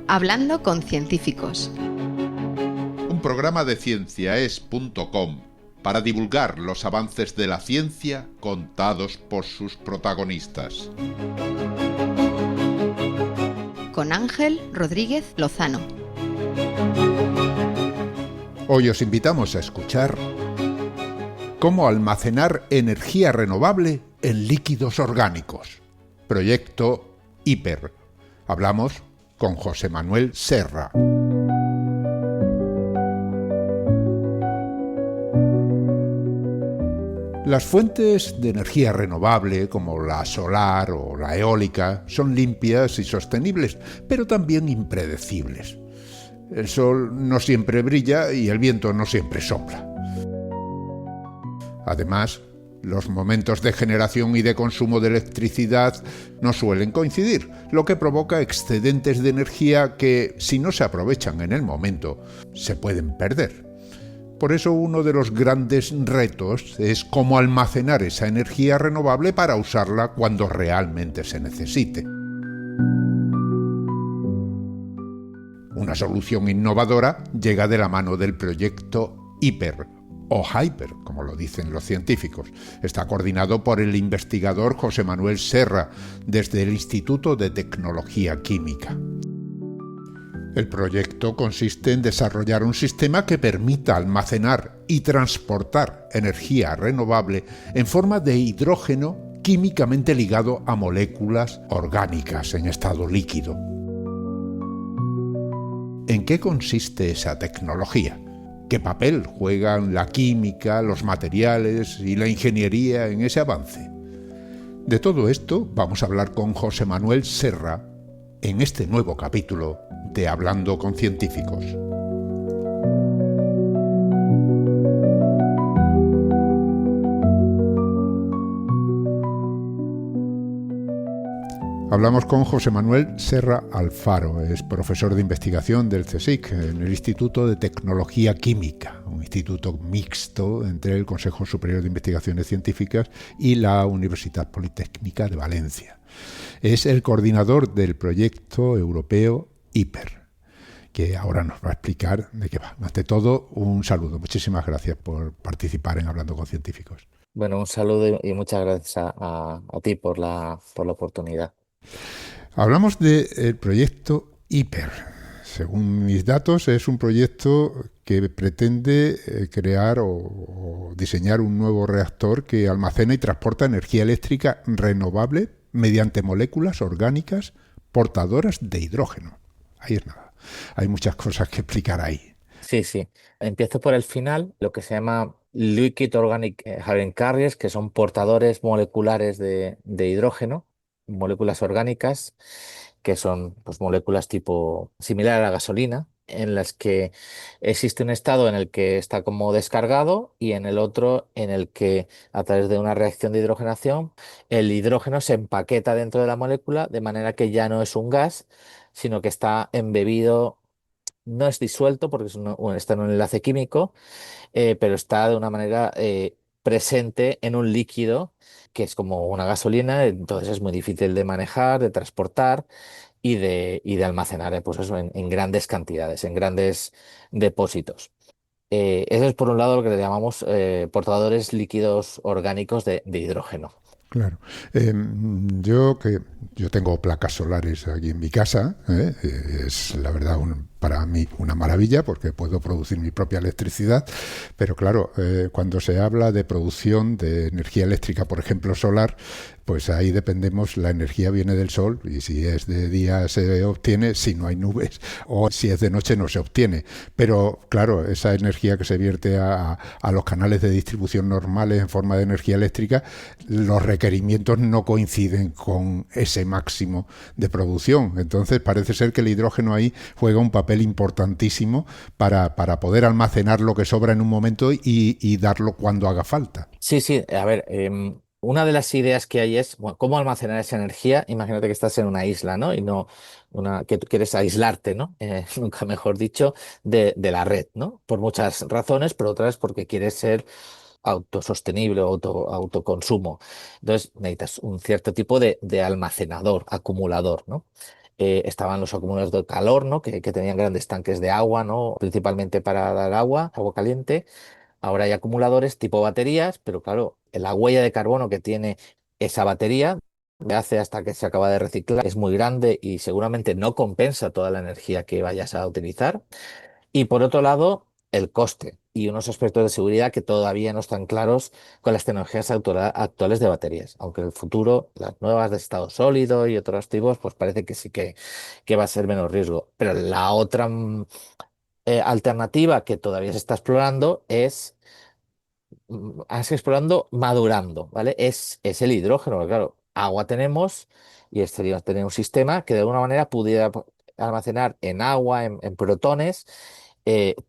Hablando con científicos. Un programa de cienciaes.com para divulgar los avances de la ciencia contados por sus protagonistas. Con Ángel Rodríguez Lozano. Hoy os invitamos a escuchar cómo almacenar energía renovable en líquidos orgánicos. Proyecto IPER. Hablamos con José Manuel Serra. Las fuentes de energía renovable, como la solar o la eólica, son limpias y sostenibles, pero también impredecibles. El sol no siempre brilla y el viento no siempre sopla. Además, los momentos de generación y de consumo de electricidad no suelen coincidir, lo que provoca excedentes de energía que, si no se aprovechan en el momento, se pueden perder. Por eso uno de los grandes retos es cómo almacenar esa energía renovable para usarla cuando realmente se necesite. Una solución innovadora llega de la mano del proyecto IPER, o HYPER, como lo dicen los científicos. Está coordinado por el investigador José Manuel Serra, desde el Instituto de Tecnología Química. El proyecto consiste en desarrollar un sistema que permita almacenar y transportar energía renovable en forma de hidrógeno químicamente ligado a moléculas orgánicas en estado líquido. ¿En qué consiste esa tecnología? ¿Qué papel juegan la química, los materiales y la ingeniería en ese avance? De todo esto vamos a hablar con José Manuel Serra en este nuevo capítulo de Hablando con Científicos. Hablamos con José Manuel Serra Alfaro, es profesor de investigación del CSIC, en el Instituto de Tecnología Química, un instituto mixto entre el Consejo Superior de Investigaciones Científicas y la Universidad Politécnica de Valencia. Es el coordinador del proyecto europeo IPER, que ahora nos va a explicar de qué va. Ante todo, un saludo. Muchísimas gracias por participar en Hablando con Científicos. Bueno, un saludo y muchas gracias a ti por la oportunidad. Hablamos del proyecto IPER. Según mis datos, es un proyecto que pretende crear o diseñar un nuevo reactor que almacena y transporta energía eléctrica renovable mediante moléculas orgánicas portadoras de hidrógeno. Ahí es nada. Hay muchas cosas que explicar ahí. Sí. Empiezo por el final, lo que se llama Liquid Organic Hydrogen Carriers, que son portadores moleculares de hidrógeno, moléculas orgánicas, que son pues, moléculas tipo similar a la gasolina, en las que existe un estado en el que está como descargado y en el otro en el que a través de una reacción de hidrogenación el hidrógeno se empaqueta dentro de la molécula de manera que ya no es un gas, sino que está embebido. No es disuelto porque está en un enlace químico, pero está de una manera presente en un líquido que es como una gasolina, entonces es muy difícil de manejar, de transportar y de almacenar pues eso, en grandes cantidades, en grandes depósitos. Eso es por un lado lo que le llamamos portadores líquidos orgánicos de hidrógeno. Claro. Yo tengo placas solares aquí en mi casa. Es la verdad para mí una maravilla porque puedo producir mi propia electricidad. Pero claro, cuando se habla de producción de energía eléctrica, por ejemplo solar, pues ahí dependemos, la energía viene del sol y si es de día se obtiene, si no hay nubes, o si es de noche no se obtiene. Pero claro, esa energía que se vierte a los canales de distribución normales en forma de energía eléctrica, los requerimientos no coinciden con ese máximo de producción. Entonces parece ser que el hidrógeno ahí juega un papel importantísimo para poder almacenar lo que sobra en un momento y darlo cuando haga falta. Sí, a ver, una de las ideas que hay es bueno, cómo almacenar esa energía. Imagínate que estás en una isla, ¿no? Y no que tú quieres aislarte, ¿no? Nunca mejor dicho, de la red, ¿no? Por muchas razones, pero otras porque quieres ser autosostenible o autoconsumo. Entonces necesitas un cierto tipo de almacenador, acumulador, ¿no? estaban los acumuladores de calor, ¿no? Que tenían grandes tanques de agua, ¿no? Principalmente para dar agua caliente. Ahora hay acumuladores tipo baterías, pero claro, la huella de carbono que tiene esa batería de hace hasta que se acaba de reciclar es muy grande y seguramente no compensa toda la energía que vayas a utilizar. Y por otro lado, el coste y unos aspectos de seguridad que todavía no están claros con las tecnologías actuales de baterías. Aunque en el futuro, las nuevas de estado sólido y otros tipos, pues parece que sí que va a ser menos riesgo. Pero la otra alternativa que todavía se está explorando es explorando madurando, ¿vale? Es el hidrógeno, porque, claro, agua tenemos y sería tener un sistema que de alguna manera pudiera almacenar en agua, en protones,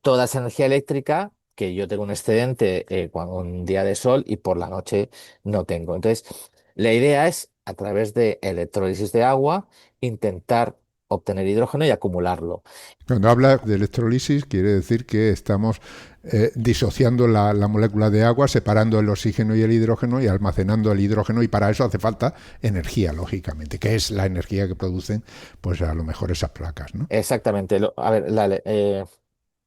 toda esa energía eléctrica que yo tengo un excedente cuando un día de sol y por la noche no tengo. Entonces, la idea es, a través de electrólisis de agua, intentar obtener hidrógeno y acumularlo. Cuando habla de electrolisis, quiere decir que estamos disociando la molécula de agua, separando el oxígeno y el hidrógeno y almacenando el hidrógeno, y para eso hace falta energía, lógicamente, que es la energía que producen, pues a lo mejor esas placas, ¿no? Exactamente. A ver,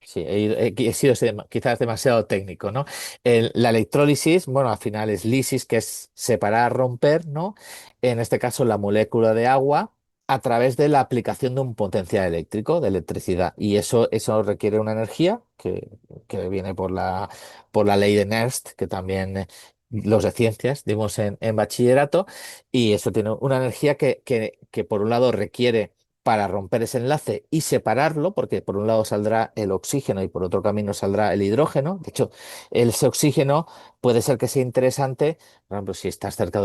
sí, he sido quizás demasiado técnico, ¿no? La electrólisis, bueno, al final es lisis, que es separar, romper, ¿no? En este caso, la molécula de agua a través de la aplicación de un potencial eléctrico, de electricidad. Y eso requiere una energía que viene por la ley de Nernst, que también los de ciencias dimos en bachillerato, y eso tiene una energía que por un lado requiere para romper ese enlace y separarlo, porque por un lado saldrá el oxígeno y por otro camino saldrá el hidrógeno. De hecho, ese oxígeno puede ser que sea interesante, por ejemplo, si estás cerca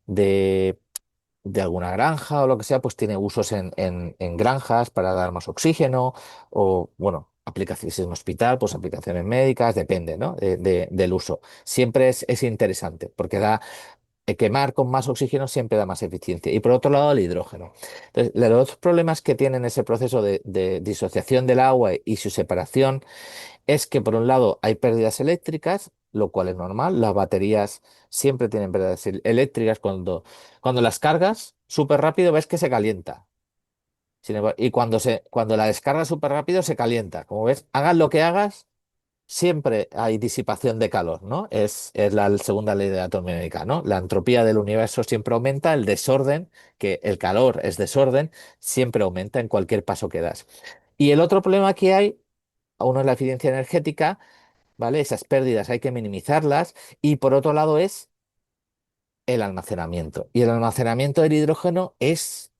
de, de alguna granja o lo que sea, pues tiene usos en granjas para dar más oxígeno o, bueno, aplicaciones en un hospital, pues aplicaciones médicas, depende, ¿no? Del uso. Siempre es interesante porque da quemar con más oxígeno siempre da más eficiencia. Y por otro lado, el hidrógeno. Entonces, los dos problemas que tienen ese proceso de disociación del agua y su separación es que, por un lado, hay pérdidas eléctricas, lo cual es normal. Las baterías siempre tienen pérdidas eléctricas cuando las cargas súper rápido, ves que se calienta. Y cuando la descargas súper rápido, se calienta. Como ves, hagas lo que hagas, siempre hay disipación de calor, ¿no? Es la segunda ley de la termodinámica, ¿no? La entropía del universo siempre aumenta, el desorden, que el calor es desorden, siempre aumenta en cualquier paso que das. Y el otro problema que hay, uno es la eficiencia energética, ¿vale? Esas pérdidas hay que minimizarlas, y por otro lado es el almacenamiento. Y el almacenamiento del hidrógeno es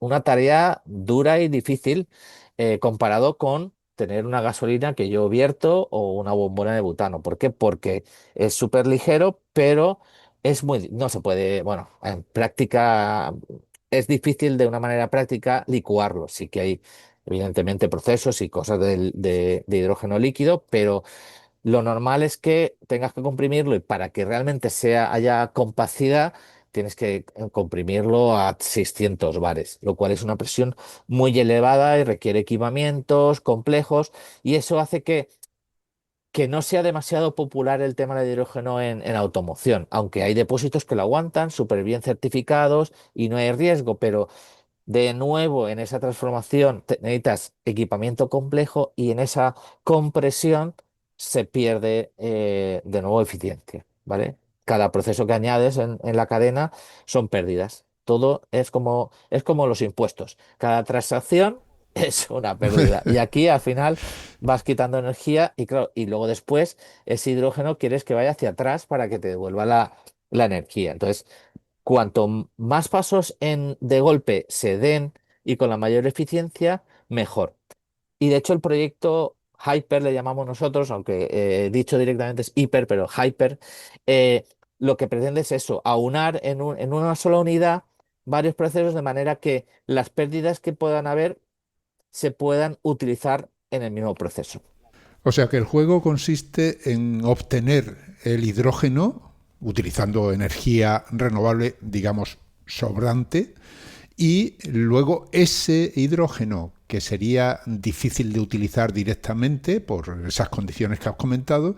una tarea dura y difícil comparado con tener una gasolina que yo vierto o una bombona de butano. ¿Por qué? Porque es súper ligero, pero no se puede, bueno, en práctica es difícil de una manera práctica licuarlo. Sí que hay, evidentemente, procesos y cosas de hidrógeno líquido, pero lo normal es que tengas que comprimirlo y para que realmente haya compacidad, tienes que comprimirlo a 600 bares, lo cual es una presión muy elevada y requiere equipamientos complejos y eso hace que no sea demasiado popular el tema del hidrógeno en automoción, aunque hay depósitos que lo aguantan, súper bien certificados y no hay riesgo, pero de nuevo, en esa transformación necesitas equipamiento complejo y en esa compresión se pierde de nuevo eficiencia, ¿vale? Cada proceso que añades en la cadena son pérdidas. Todo es como los impuestos. Cada transacción es una pérdida. Y aquí al final vas quitando energía y claro, y luego después ese hidrógeno quieres que vaya hacia atrás para que te devuelva la energía. Entonces, cuanto más pasos de golpe se den y con la mayor eficiencia, mejor. Y de hecho el proyecto Hyper le llamamos nosotros, aunque dicho directamente es Hyper, pero Hyper, eh, lo que pretende es eso, aunar en una sola unidad varios procesos de manera que las pérdidas que puedan haber se puedan utilizar en el mismo proceso. O sea que el juego consiste en obtener el hidrógeno utilizando energía renovable, digamos, sobrante, y luego ese hidrógeno que sería difícil de utilizar directamente por esas condiciones que has comentado,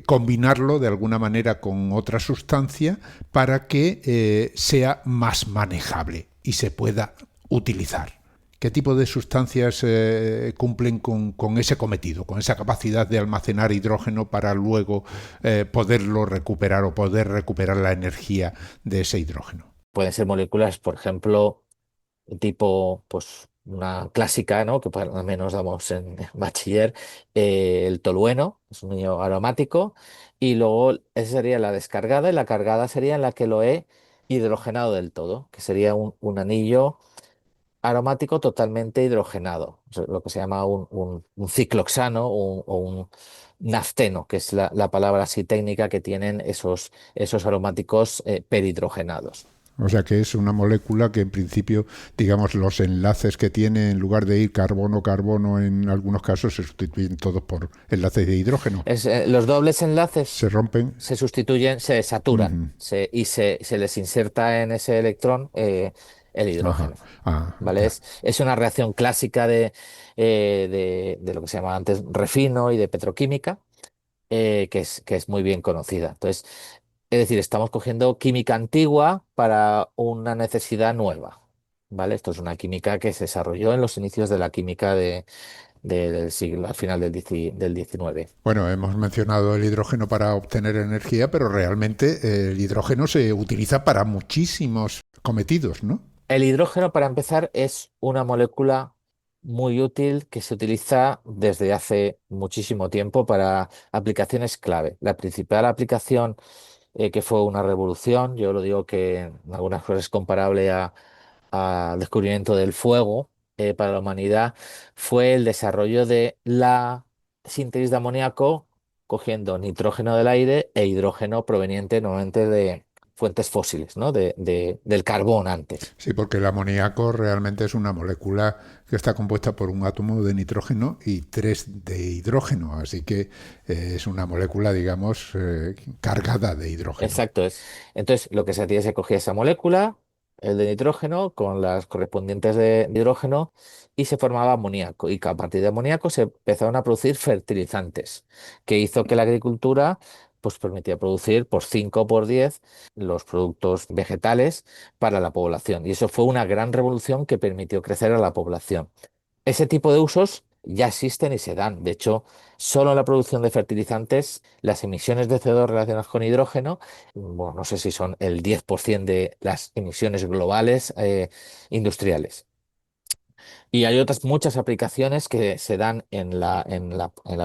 combinarlo de alguna manera con otra sustancia para que sea más manejable y se pueda utilizar? ¿Qué tipo de sustancias cumplen con ese cometido, con esa capacidad de almacenar hidrógeno para luego poderlo recuperar o poder recuperar la energía de ese hidrógeno? Pueden ser moléculas, por ejemplo, tipo, pues una clásica, ¿no? Que al menos damos en bachiller, el tolueno, es un ion aromático, y luego esa sería la descargada, y la cargada sería en la que lo he hidrogenado del todo, que sería un anillo aromático totalmente hidrogenado, o sea, lo que se llama un cicloxano o un nafteno, que es la palabra así técnica que tienen esos aromáticos perhidrogenados. O sea que es una molécula que en principio, digamos, los enlaces que tiene, en lugar de ir carbono-carbono en algunos casos, se sustituyen todos por enlaces de hidrógeno. Los dobles enlaces Se rompen. se sustituyen, se saturan Ujú. y se les inserta en ese electrón el Ajá. hidrógeno. Ah, ¿Vale? ya. Es una reacción clásica de lo que se llama antes refino y de petroquímica, que es muy bien conocida. Entonces, es decir, estamos cogiendo química antigua para una necesidad nueva. ¿Vale? Esto es una química que se desarrolló en los inicios de la química del siglo, al final del 19. Bueno, hemos mencionado el hidrógeno para obtener energía, pero realmente el hidrógeno se utiliza para muchísimos cometidos, ¿no? El hidrógeno, para empezar, es una molécula muy útil que se utiliza desde hace muchísimo tiempo para aplicaciones clave. La principal aplicación que fue una revolución, yo lo digo que en algunas cosas es comparable al descubrimiento del fuego para la humanidad, fue el desarrollo de la síntesis de amoníaco cogiendo nitrógeno del aire e hidrógeno proveniente normalmente de fuentes fósiles, ¿no? Del carbón antes. Sí, porque el amoníaco realmente es una molécula que está compuesta por un átomo de nitrógeno y tres de hidrógeno, así que es una molécula, digamos, cargada de hidrógeno. Exacto. Entonces, lo que se hacía es que se cogía esa molécula, el de nitrógeno, con las correspondientes de hidrógeno, y se formaba amoníaco. Y que a partir de amoníaco se empezaron a producir fertilizantes, que hizo que la agricultura pues, permitía producir por 5 o por 10 los productos vegetales para la población. Y eso fue una gran revolución que permitió crecer a la población. Ese tipo de usos ya existen y se dan. De hecho, solo en la producción de fertilizantes, las emisiones de CO2 relacionadas con hidrógeno, bueno, no sé si son el 10% de las emisiones globales industriales. Y hay otras muchas aplicaciones que se dan en la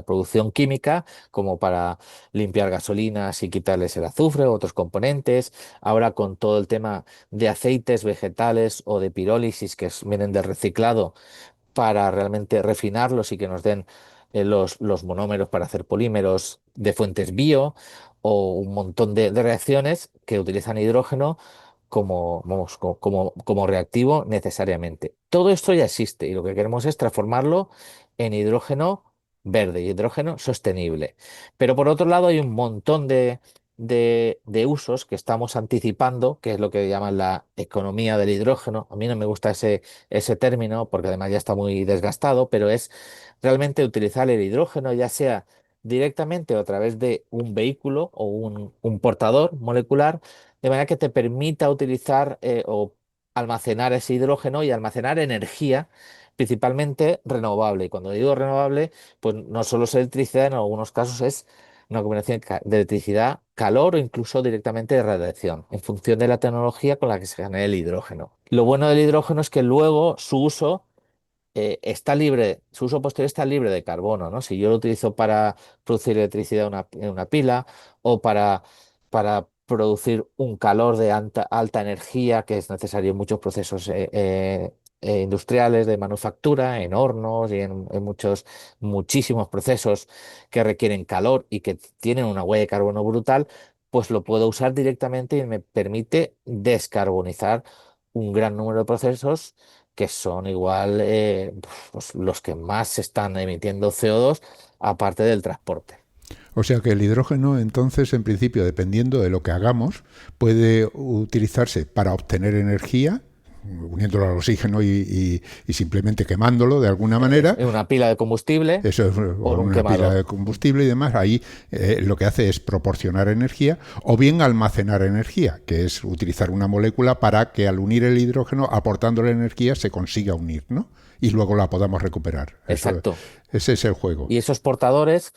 producción química, como para limpiar gasolinas y quitarles el azufre o otros componentes. Ahora con todo el tema de aceites vegetales o de pirólisis vienen del reciclado para realmente refinarlos y que nos den los monómeros para hacer polímeros de fuentes bio o un montón de reacciones que utilizan hidrógeno como, vamos, como reactivo necesariamente. Todo esto ya existe y lo que queremos es transformarlo en hidrógeno verde, hidrógeno sostenible. Pero por otro lado hay un montón de usos que estamos anticipando, que es lo que llaman la economía del hidrógeno. A mí no me gusta ese término porque además ya está muy desgastado, pero es realmente utilizar el hidrógeno ya sea directamente o a través de un vehículo o un portador molecular, de manera que te permita utilizar o almacenar ese hidrógeno y almacenar energía, principalmente renovable. Y cuando digo renovable, pues no solo es electricidad, en algunos casos es una combinación de electricidad, calor o incluso directamente de radiación, en función de la tecnología con la que se genera el hidrógeno. Lo bueno del hidrógeno es que luego su uso está libre, su uso posterior está libre de carbono, ¿no? Si yo lo utilizo para producir electricidad en una pila o para producir un calor de alta energía que es necesario en muchos procesos industriales de manufactura, en hornos y en muchísimos procesos que requieren calor y que tienen una huella de carbono brutal, pues lo puedo usar directamente y me permite descarbonizar un gran número de procesos que son igual pues, los que más están emitiendo CO2, aparte del transporte. O sea que el hidrógeno, entonces, en principio, dependiendo de lo que hagamos, puede utilizarse para obtener energía, uniéndolo al oxígeno y simplemente quemándolo de alguna manera. En una pila de combustible Eso es o en un una pila quemador. de combustible y demás. Ahí lo que hace es proporcionar energía o bien almacenar energía, que es utilizar una molécula para que al unir el hidrógeno, aportándole energía, se consiga unir, ¿no? Y luego la podamos recuperar. Exacto. Ese es el juego. Y esos portadores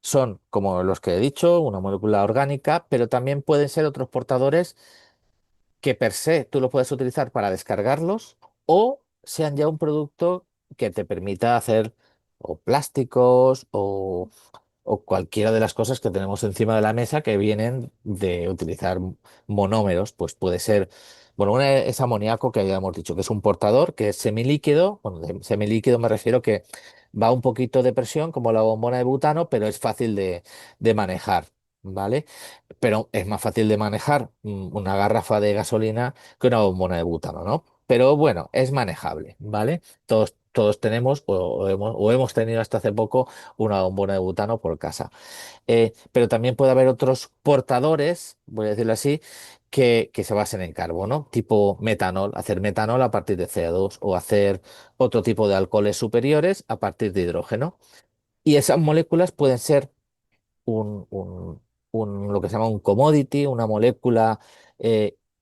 son, como los que he dicho, una molécula orgánica, pero también pueden ser otros portadores que per se tú lo puedes utilizar para descargarlos o sean ya un producto que te permita hacer o plásticos o cualquiera de las cosas que tenemos encima de la mesa que vienen de utilizar monómeros, pues puede ser, bueno, una es amoníaco que ya hemos dicho que es un portador, que es semilíquido, bueno, de semilíquido me refiero que va un poquito de presión como la bombona de butano, pero es fácil de manejar, ¿vale? Pero es más fácil de manejar una garrafa de gasolina que una bombona de butano, ¿no? Pero bueno, es manejable, ¿vale? Todos tenemos o hemos tenido hasta hace poco una bombona de butano por casa. Pero también puede haber otros portadores, voy a decirlo así, que se basen en carbono, tipo metanol, hacer metanol a partir de CO2 o hacer otro tipo de alcoholes superiores a partir de hidrógeno. Y esas moléculas pueden ser un, un- lo que se llama un commodity, una molécula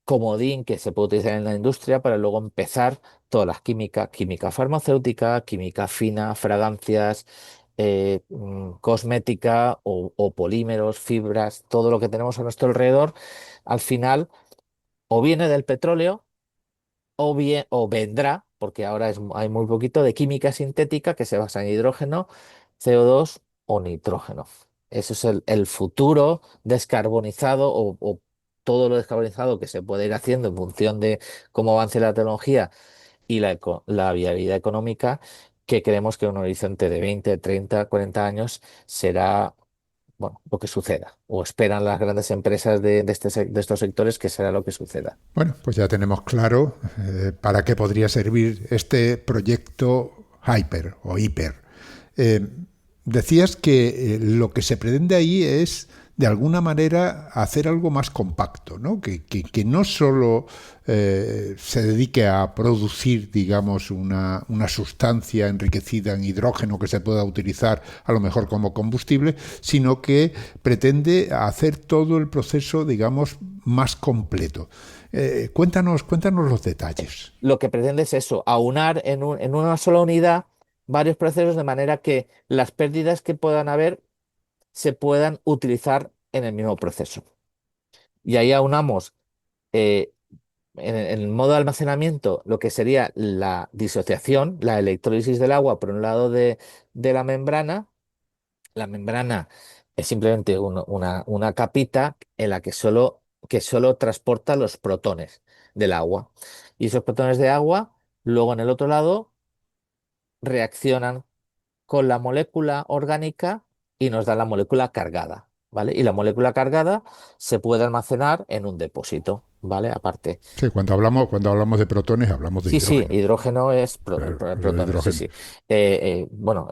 comodín que se puede utilizar en la industria para luego empezar todas las químicas, química farmacéutica, química fina, fragancias, cosmética o polímeros, fibras, todo lo que tenemos a nuestro alrededor, al final o viene del petróleo o bien, o vendrá, porque ahora hay muy poquito de química sintética que se basa en hidrógeno, CO2 o nitrógeno. Eso es el futuro descarbonizado o todo lo descarbonizado que se puede ir haciendo en función de cómo avance la tecnología y la viabilidad económica, que creemos que en un horizonte de 20, 30, 40 años será, bueno, lo que suceda, o esperan las grandes empresas de estos sectores que será lo que suceda. Bueno, pues ya tenemos claro para qué podría servir este proyecto Hyper o Hiper. Eh, Decías que lo que se pretende ahí es, de alguna manera, hacer algo más compacto, ¿no? Que no solo se dedique a producir, digamos, una sustancia enriquecida en hidrógeno que se pueda utilizar a lo mejor como combustible, sino que pretende hacer todo el proceso, digamos, más completo. Cuéntanos los detalles. Lo que pretende es eso, aunar en una sola unidad varios procesos de manera que las pérdidas que puedan haber se puedan utilizar en el mismo proceso. Y ahí aunamos eh, en el modo de almacenamiento lo que sería la disociación, la electrólisis del agua por un lado de la membrana. La membrana es simplemente una capita en la que solo transporta los protones del agua. Y esos protones de agua, luego en el otro lado, reaccionan con la molécula orgánica y nos da la molécula cargada, ¿vale? Y la molécula cargada se puede almacenar en un depósito, ¿vale? Aparte. Sí, cuando hablamos de protones hablamos de Sí, sí, hidrógeno. hidrógeno es El protones, sí, hidrógeno. sí. Bueno,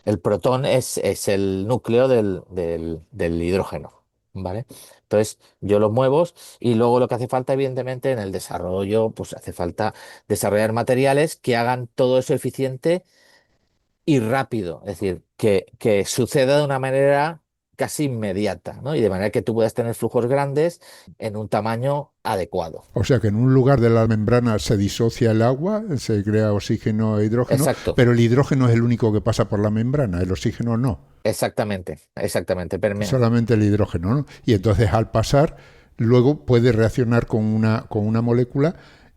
el protón es el núcleo del hidrógeno, ¿vale? Entonces, yo lo muevo y luego lo que hace falta, evidentemente, en el desarrollo, pues hace falta desarrollar materiales que hagan todo eso eficiente y rápido, es decir, que suceda de una manera casi inmediata, ¿no? Y de manera que tú puedas tener flujos grandes en un tamaño adecuado. O sea que en un lugar de la membrana se disocia el agua, se crea oxígeno e hidrógeno, Exacto, pero el hidrógeno es el único que pasa por la membrana, el oxígeno no, exactamente. solamente el hidrógeno, ¿no? Y entonces al pasar, luego puede reaccionar con una molécula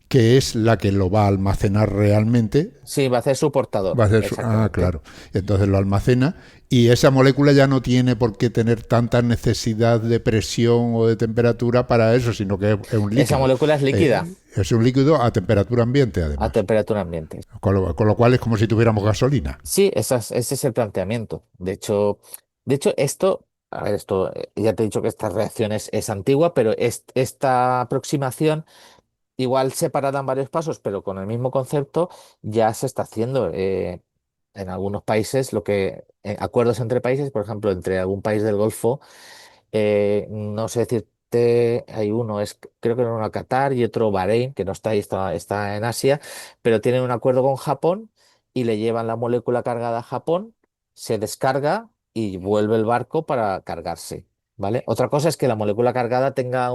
que es la que lo va a almacenar realmente. Sí, va a ser su portador, Va a ser exactamente. claro. Entonces lo almacena y esa molécula ya no tiene por qué tener tanta necesidad de presión o de temperatura para eso, sino que es un Esa líquido. molécula es líquida Es un líquido a temperatura ambiente, a además. temperatura ambiente. Con lo cual es como si tuviéramos gasolina. Sí, ese es el planteamiento. De hecho, esto, a ver, esto, ya te he dicho que esta reacción es antigua, pero esta aproximación, igual separada en varios pasos, pero con el mismo concepto, ya se está haciendo. En algunos países, acuerdos entre países, por ejemplo, entre algún país del Golfo, no sé decir Oriente, hay uno, creo que uno a Qatar y otro Bahrein, que no está ahí, está en Asia, pero tienen un acuerdo con Japón y le llevan la molécula cargada a Japón, se descarga y vuelve el barco para cargarse, ¿vale? Otra cosa es que la molécula cargada tenga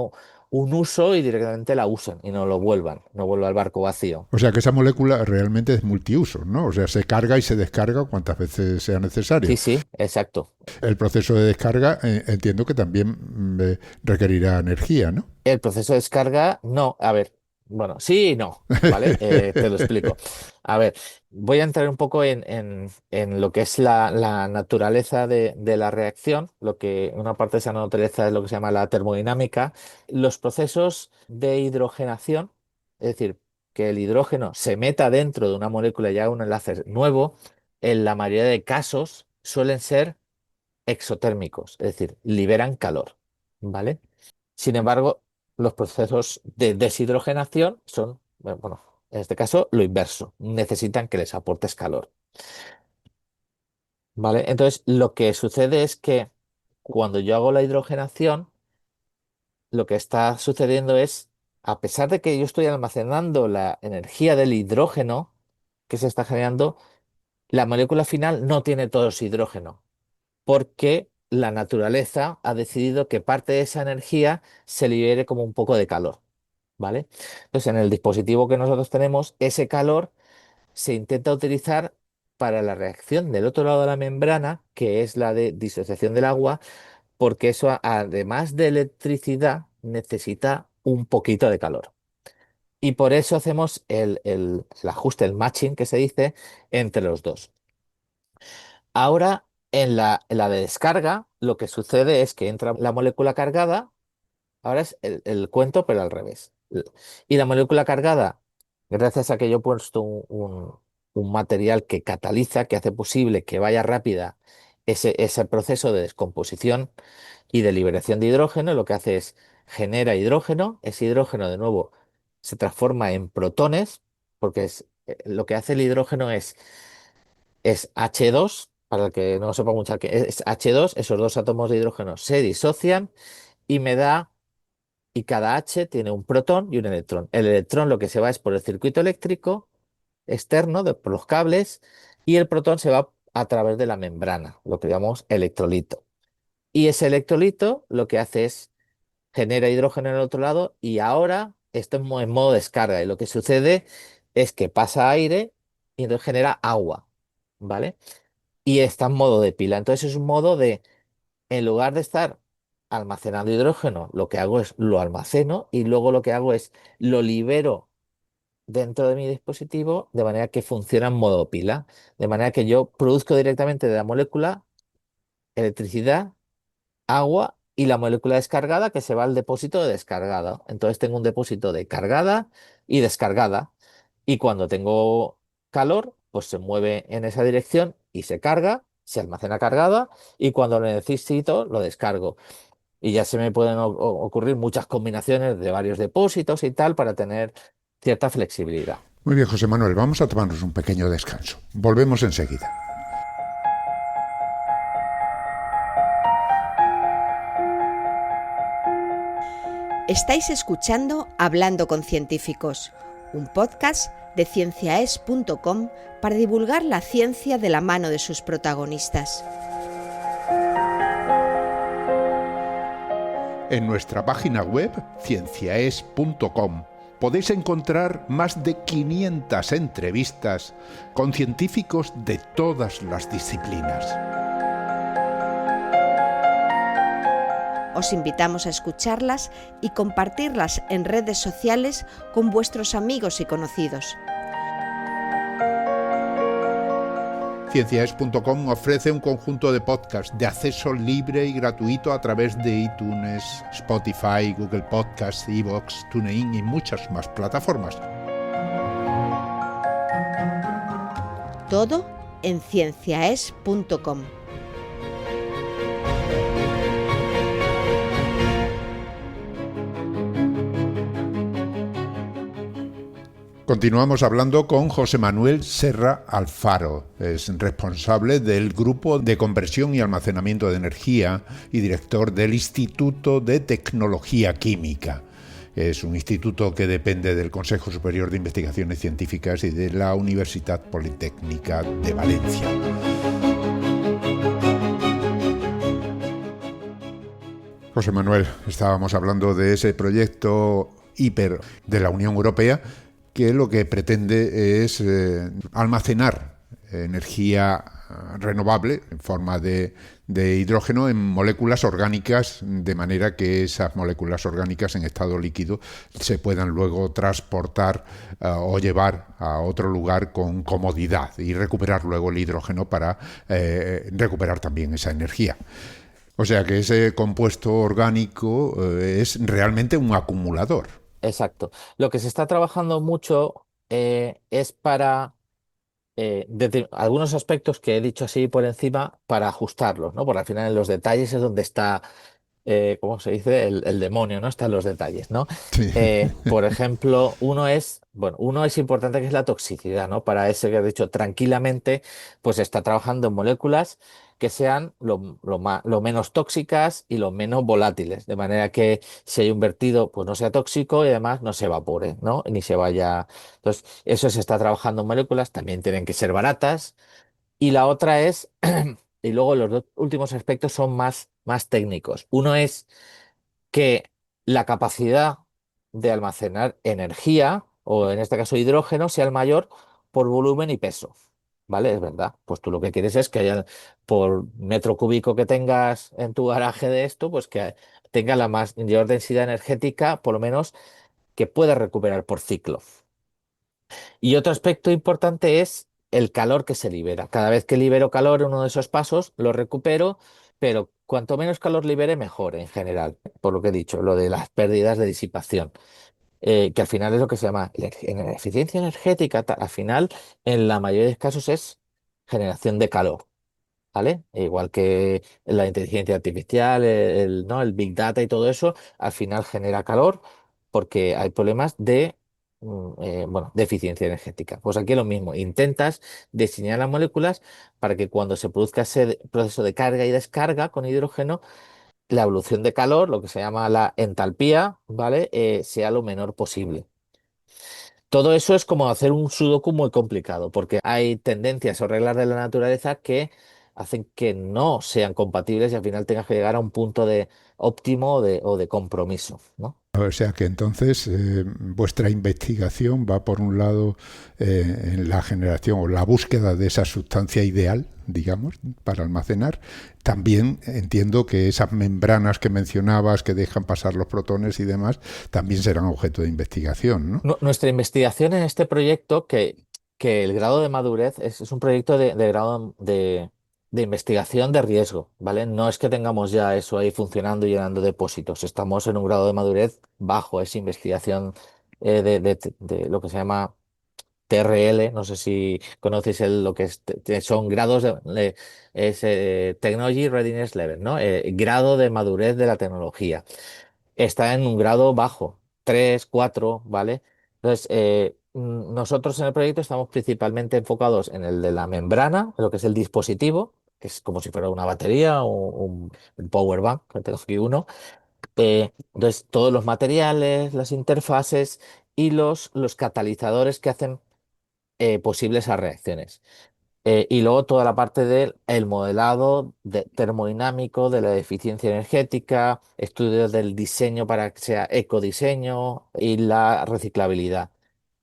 un uso y directamente la usen y no lo vuelvan, no vuelva el barco vacío. O sea que esa molécula realmente es multiuso, ¿no? O sea, se carga y se descarga cuantas veces sea necesario. Sí, sí, exacto. El proceso de descarga entiendo que también requerirá energía, ¿no? El proceso de descarga, no. A ver, bueno, sí y no, ¿vale? Te lo explico. A ver, voy a entrar un poco en lo que es la naturaleza de la reacción. Una parte de esa naturaleza es lo que se llama la termodinámica. Los procesos de hidrogenación, es decir, que el hidrógeno se meta dentro de una molécula y haga un enlace nuevo, en la mayoría de casos suelen ser exotérmicos, es decir, liberan calor, ¿vale? Sin embargo, los procesos de deshidrogenación son, bueno, en este caso, lo inverso. Necesitan que les aportes calor. ¿Vale? Entonces, lo que sucede es que cuando yo hago la hidrogenación, lo que está sucediendo es, a pesar de que yo estoy almacenando la energía del hidrógeno que se está generando, la molécula final no tiene todo ese hidrógeno, porque la naturaleza ha decidido que parte de esa energía se libere como un poco de calor. ¿Vale? Entonces, en el dispositivo que nosotros tenemos, ese calor se intenta utilizar para la reacción del otro lado de la membrana, que es la de disociación del agua, porque eso, además de electricidad, necesita un poquito de calor. Y por eso hacemos el ajuste, el matching que se dice entre los dos. Ahora, en la de descarga, lo que sucede es que entra la molécula cargada. Ahora es el cuento, pero al revés. Y la molécula cargada, gracias a que yo he puesto un material que cataliza, que hace posible que vaya rápida ese proceso de descomposición y de liberación de hidrógeno, lo que hace es genera hidrógeno. Ese hidrógeno, de nuevo, se transforma en protones, porque lo que hace el hidrógeno es H2, para el que no sepa mucho, que es H2, esos dos átomos de hidrógeno se disocian y me da. Y cada H tiene un protón y un electrón. El electrón lo que se va es por el circuito eléctrico externo, por los cables, y el protón se va a través de la membrana, lo que llamamos electrolito. Y ese electrolito lo que hace es genera hidrógeno en el otro lado y ahora esto es en modo descarga. Y lo que sucede es que pasa aire y entonces genera agua, ¿vale? Y está en modo de pila. Entonces es un modo de, en lugar de estar almacenando hidrógeno, lo que hago es lo almaceno y luego lo que hago es lo libero dentro de mi dispositivo de manera que funciona en modo pila, de manera que yo produzco directamente de la molécula electricidad, agua y la molécula descargada que se va al depósito de descargada. Entonces tengo un depósito de cargada y descargada y cuando tengo calor, pues se mueve en esa dirección y se carga, se almacena cargada y cuando lo necesito lo descargo. Y ya se me pueden ocurrir muchas combinaciones de varios depósitos y tal para tener cierta flexibilidad. Muy bien, José Manuel, vamos a tomarnos un pequeño descanso. Volvemos enseguida. Estáis escuchando Hablando con Científicos, un podcast de cienciaes.com para divulgar la ciencia de la mano de sus protagonistas. En nuestra página web, cienciaes.com, podéis encontrar más de 500 entrevistas con científicos de todas las disciplinas. Os invitamos a escucharlas y compartirlas en redes sociales con vuestros amigos y conocidos. Cienciaes.com ofrece un conjunto de podcasts de acceso libre y gratuito a través de iTunes, Spotify, Google Podcasts, iVoox, TuneIn y muchas más plataformas. Todo en cienciaes.com. Continuamos hablando con José Manuel Serra Alfaro. Es responsable del Grupo de Conversión y Almacenamiento de Energía y director del Instituto de Tecnología Química. Es un instituto que depende del Consejo Superior de Investigaciones Científicas y de la Universidad Politécnica de Valencia. José Manuel, estábamos hablando de ese proyecto IPER de la Unión Europea, que lo que pretende es almacenar energía renovable en forma de hidrógeno en moléculas orgánicas, de manera que esas moléculas orgánicas en estado líquido se puedan luego transportar o llevar a otro lugar con comodidad y recuperar luego el hidrógeno para recuperar también esa energía. O sea que ese compuesto orgánico es realmente un acumulador. Exacto. Lo que se está trabajando mucho es para desde algunos aspectos que he dicho así por encima para ajustarlos, ¿no? Porque al final en los detalles es donde está, ¿cómo se dice? El demonio, ¿no? Está en los detalles, ¿no? Sí. Por ejemplo, uno es importante que es la toxicidad, ¿no? Para ese que he dicho tranquilamente, pues está trabajando en moléculas que sean lo menos tóxicas y lo menos volátiles, de manera que si hay un vertido, pues no sea tóxico y además no se evapore, ¿no? Ni se vaya. Entonces, eso se está trabajando en moléculas, también tienen que ser baratas. Y la otra es, y luego los dos últimos aspectos son más técnicos. Uno es que la capacidad de almacenar energía, o en este caso hidrógeno, sea el mayor por volumen y peso. ¿Vale? Es verdad. Pues tú lo que quieres es que haya, por metro cúbico que tengas en tu garaje de esto, pues que tenga la mayor densidad energética, por lo menos, que pueda recuperar por ciclo. Y otro aspecto importante es el calor que se libera. Cada vez que libero calor en uno de esos pasos, lo recupero, pero cuanto menos calor libere, mejor en general, por lo que he dicho, lo de las pérdidas de disipación, que al final es lo que se llama eficiencia energética. Al final, en la mayoría de los casos es generación de calor. ¿Vale? Igual que la inteligencia artificial, ¿no? El Big Data y todo eso, al final genera calor porque hay problemas de eficiencia energética. Pues aquí es lo mismo, intentas diseñar las moléculas para que cuando se produzca ese proceso de carga y descarga con hidrógeno, la evolución de calor, lo que se llama la entalpía, ¿vale? Sea lo menor posible. Todo eso es como hacer un sudoku muy complicado, porque hay tendencias o reglas de la naturaleza que hacen que no sean compatibles y al final tengas que llegar a un punto de óptimo o de compromiso, ¿no? O sea que entonces vuestra investigación va por un lado en la generación o la búsqueda de esa sustancia ideal, digamos, para almacenar. También entiendo que esas membranas que mencionabas que dejan pasar los protones y demás también serán objeto de investigación, ¿no? Nuestra investigación en este proyecto, que el grado de madurez es un proyecto de grado de investigación de riesgo, ¿vale? No es que tengamos ya eso ahí funcionando y llenando depósitos. Estamos en un grado de madurez bajo, es investigación de lo que se llama TRL. No sé si conocéis lo que son grados es Technology Readiness Level, ¿no? Grado de madurez de la tecnología. Está en un grado bajo, 3 4, ¿vale? Entonces, nosotros en el proyecto estamos principalmente enfocados en el de la membrana, en lo que es el dispositivo, que es como si fuera una batería o un power bank, que tengo aquí uno. Entonces, todos los materiales, las interfaces y los catalizadores que hacen posibles esas reacciones. Y luego toda la parte del el modelado termodinámico, de la eficiencia energética, estudios del diseño para que sea ecodiseño y la reciclabilidad.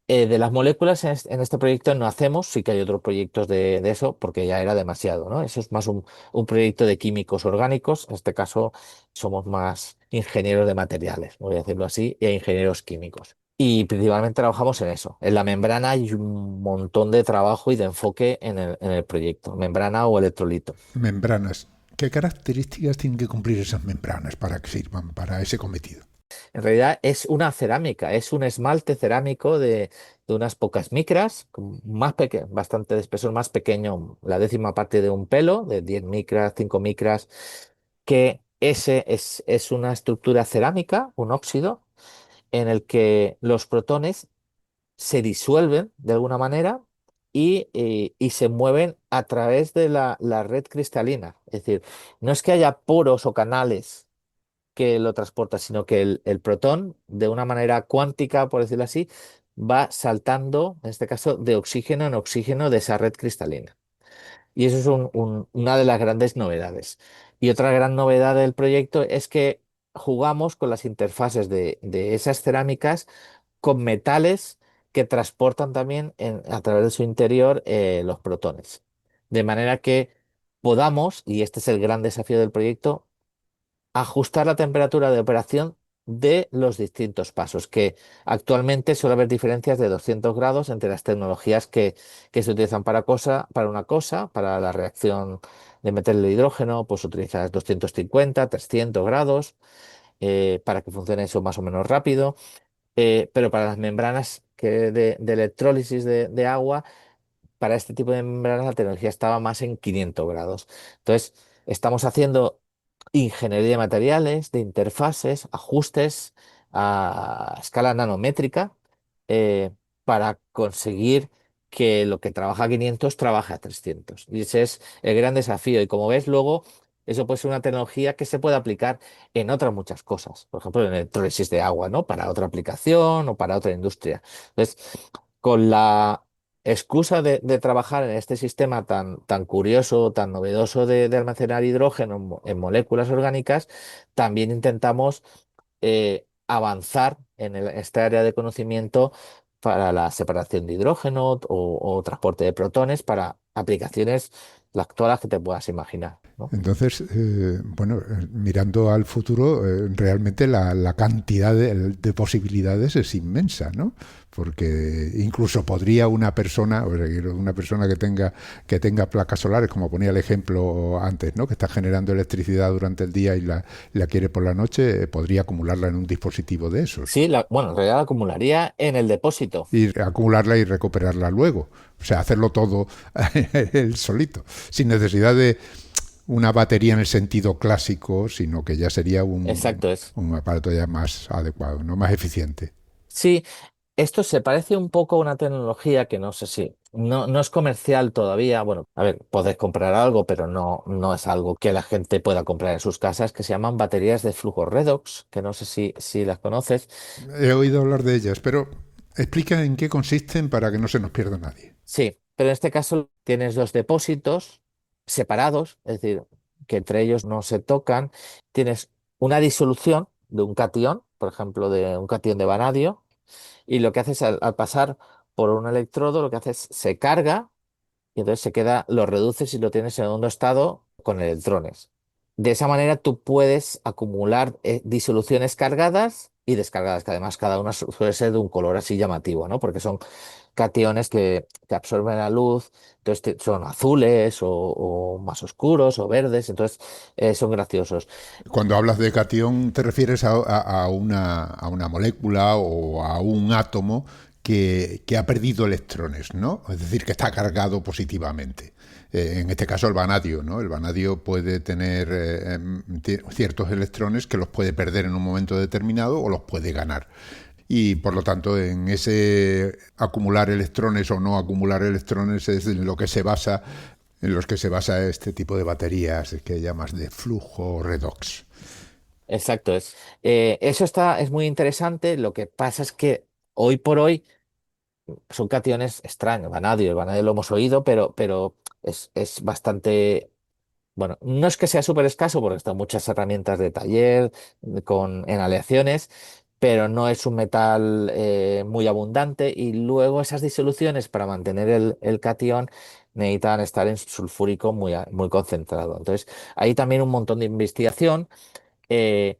De las moléculas en este proyecto no hacemos, sí que hay otros proyectos de eso, porque ya era demasiado, ¿no? Eso es más un proyecto de químicos orgánicos. En este caso somos más ingenieros de materiales, voy a decirlo así, e ingenieros químicos. Y principalmente trabajamos en eso. En la membrana hay un montón de trabajo y de enfoque en el proyecto, membrana o electrolito. Membranas. ¿Qué características tienen que cumplir esas membranas para que sirvan para ese cometido? En realidad es una cerámica, es un esmalte cerámico de unas pocas micras, bastante de espesor, más pequeño, la décima parte de un pelo, de 10 micras, 5 micras, que ese es una estructura cerámica, un óxido, en el que los protones se disuelven de alguna manera y se mueven a través de la red cristalina. Es decir, no es que haya poros o canales que lo transporta, sino que el protón, de una manera cuántica, por decirlo así, va saltando, en este caso, de oxígeno en oxígeno de esa red cristalina. Y eso es una de las grandes novedades. Y otra gran novedad del proyecto es que jugamos con las interfaces de esas cerámicas con metales que transportan también a través de su interior los protones. De manera que podamos, y este es el gran desafío del proyecto, ajustar la temperatura de operación de los distintos pasos, que actualmente suele haber diferencias de 200 grados entre las tecnologías que se utilizan para una cosa, para la reacción de meter el hidrógeno, pues utilizas 250, 300 grados para que funcione eso más o menos rápido, pero para las membranas de electrólisis de agua, para este tipo de membranas la tecnología estaba más en 500 grados. Entonces, estamos haciendo ingeniería de materiales, de interfaces, ajustes a escala nanométrica eh, para conseguir que lo que trabaja a 500 trabaje a 300. Y ese es el gran desafío. Y como ves, luego eso puede ser una tecnología que se puede aplicar en otras muchas cosas. Por ejemplo, en electrólisis de agua, ¿no? Para otra aplicación o para otra industria. Entonces, con la excusa de trabajar en este sistema tan curioso, tan novedoso de almacenar hidrógeno en moléculas orgánicas, también intentamos avanzar en esta área de conocimiento para la separación de hidrógeno o transporte de protones para aplicaciones las todas las que te puedas imaginar, ¿no? Entonces, bueno, mirando al futuro, realmente la cantidad de posibilidades es inmensa, ¿no? Porque incluso podría una persona que tenga placas solares, como ponía el ejemplo antes, ¿no? Que está generando electricidad durante el día y la quiere por la noche, podría acumularla en un dispositivo de esos. Sí, bueno, en realidad la acumularía en el depósito. Y acumularla y recuperarla luego. O sea, hacerlo todo él solito, sin necesidad de una batería en el sentido clásico, sino que ya sería Exacto, es. un aparato ya más adecuado, no más eficiente. Sí, esto se parece un poco a una tecnología que no sé si no es comercial todavía. Bueno, a ver, podés comprar algo, pero no es algo que la gente pueda comprar en sus casas, que se llaman baterías de flujo redox, que no sé si las conoces. He oído hablar de ellas, pero explica en qué consisten para que no se nos pierda nadie. Sí, pero en este caso tienes dos depósitos separados, es decir, que entre ellos no se tocan. Tienes una disolución de un catión, por ejemplo, de un catión de vanadio, y lo que haces al pasar por un electrodo, lo que haces se carga y entonces lo reduces y lo tienes en segundo estado con electrones. De esa manera tú puedes acumular disoluciones cargadas y descargadas, que además cada una suele ser de un color así llamativo, ¿no? Porque son cationes que absorben la luz, entonces son azules o más oscuros o verdes, entonces son graciosos. Cuando hablas de catión, te refieres a una molécula o a un átomo que ha perdido electrones, ¿no? Es decir, que está cargado positivamente. En este caso el vanadio, ¿no? El vanadio puede tener ciertos electrones que los puede perder en un momento determinado o los puede ganar. Y por lo tanto, en ese acumular electrones o no acumular electrones es en lo que se basa, en los que se basa este tipo de baterías que llamas de flujo redox. Exacto, eso es muy interesante. Lo que pasa es que hoy por hoy son cationes extraños. El vanadio lo hemos oído, pero es bastante. Bueno, no es que sea súper escaso porque están muchas herramientas de taller en aleaciones, pero no es un metal muy abundante y luego esas disoluciones para mantener el catión necesitan estar en sulfúrico muy concentrado. Entonces, hay también un montón de investigación eh,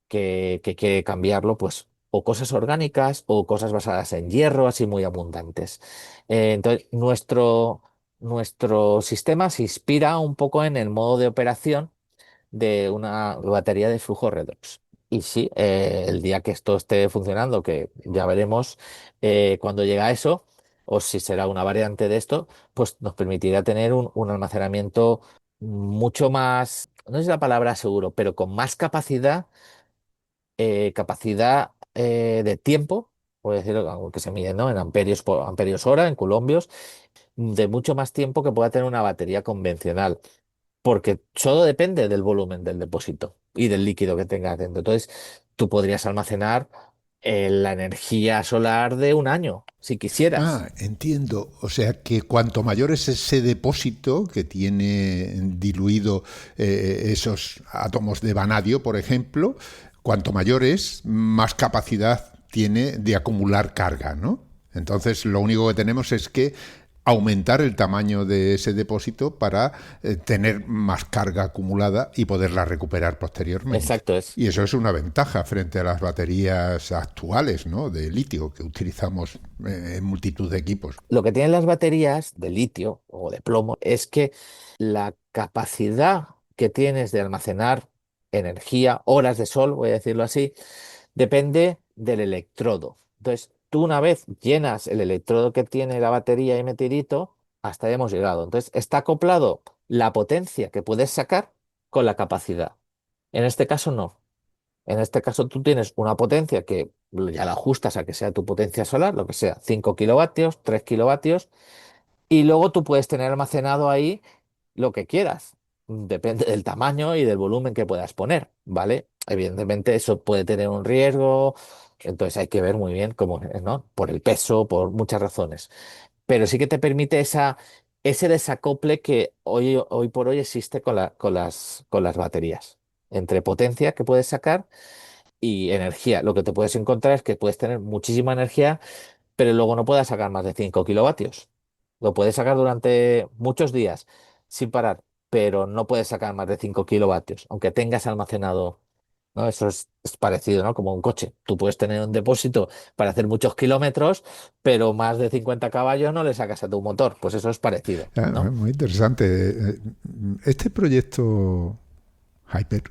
que quiere cambiarlo, pues, o cosas orgánicas o cosas basadas en hierro, así muy abundantes. Entonces, nuestro sistema se inspira un poco en el modo de operación de una batería de flujo redox. Y sí, el día que esto esté funcionando, que ya veremos cuando llega a eso, o si será una variante de esto, pues nos permitirá tener un almacenamiento mucho más, no es la palabra seguro, pero con más capacidad de tiempo voy a decir, aunque se miden, ¿no? En amperios por amperios hora, en coulombios, de mucho más tiempo que pueda tener una batería convencional, porque todo depende del volumen del depósito y del líquido que tengas dentro. Entonces, tú podrías almacenar la energía solar de un año, si quisieras. Ah, entiendo. O sea que cuanto mayor es ese depósito que tiene diluido esos átomos de vanadio, por ejemplo, cuanto mayor es, más capacidad tiene de acumular carga, ¿no? Entonces, lo único que tenemos es que aumentar el tamaño de ese depósito para tener más carga acumulada y poderla recuperar posteriormente. Exacto, es. Y eso es una ventaja frente a las baterías actuales, ¿no? De litio que utilizamos en multitud de equipos. Lo que tienen las baterías de litio o de plomo es que la capacidad que tienes de almacenar energía, horas de sol, voy a decirlo así, depende del electrodo. Entonces, tú una vez llenas el electrodo que tiene la batería y metilito, hasta ahí hemos llegado. Entonces, está acoplado la potencia que puedes sacar con la capacidad. En este caso, no. En este caso, tú tienes una potencia que ya la ajustas a que sea tu potencia solar, lo que sea, 5 kilovatios, 3 kilovatios, y luego tú puedes tener almacenado ahí lo que quieras. Depende del tamaño y del volumen que puedas poner, ¿vale? Evidentemente eso puede tener un riesgo, entonces hay que ver muy bien cómo es, ¿no? Por el peso, por muchas razones. Pero sí que te permite ese desacople que hoy por hoy existe con las baterías. Entre potencia que puedes sacar y energía. Lo que te puedes encontrar es que puedes tener muchísima energía pero luego no puedas sacar más de 5 kilovatios. Lo puedes sacar durante muchos días sin parar, pero no puedes sacar más de 5 kilovatios, aunque tengas almacenado, ¿no? Eso es parecido, ¿no? Como un coche. Tú puedes tener un depósito para hacer muchos kilómetros, pero más de 50 caballos no le sacas a tu motor. Pues eso es parecido, Ah, ¿no? muy interesante. Este proyecto Hyper,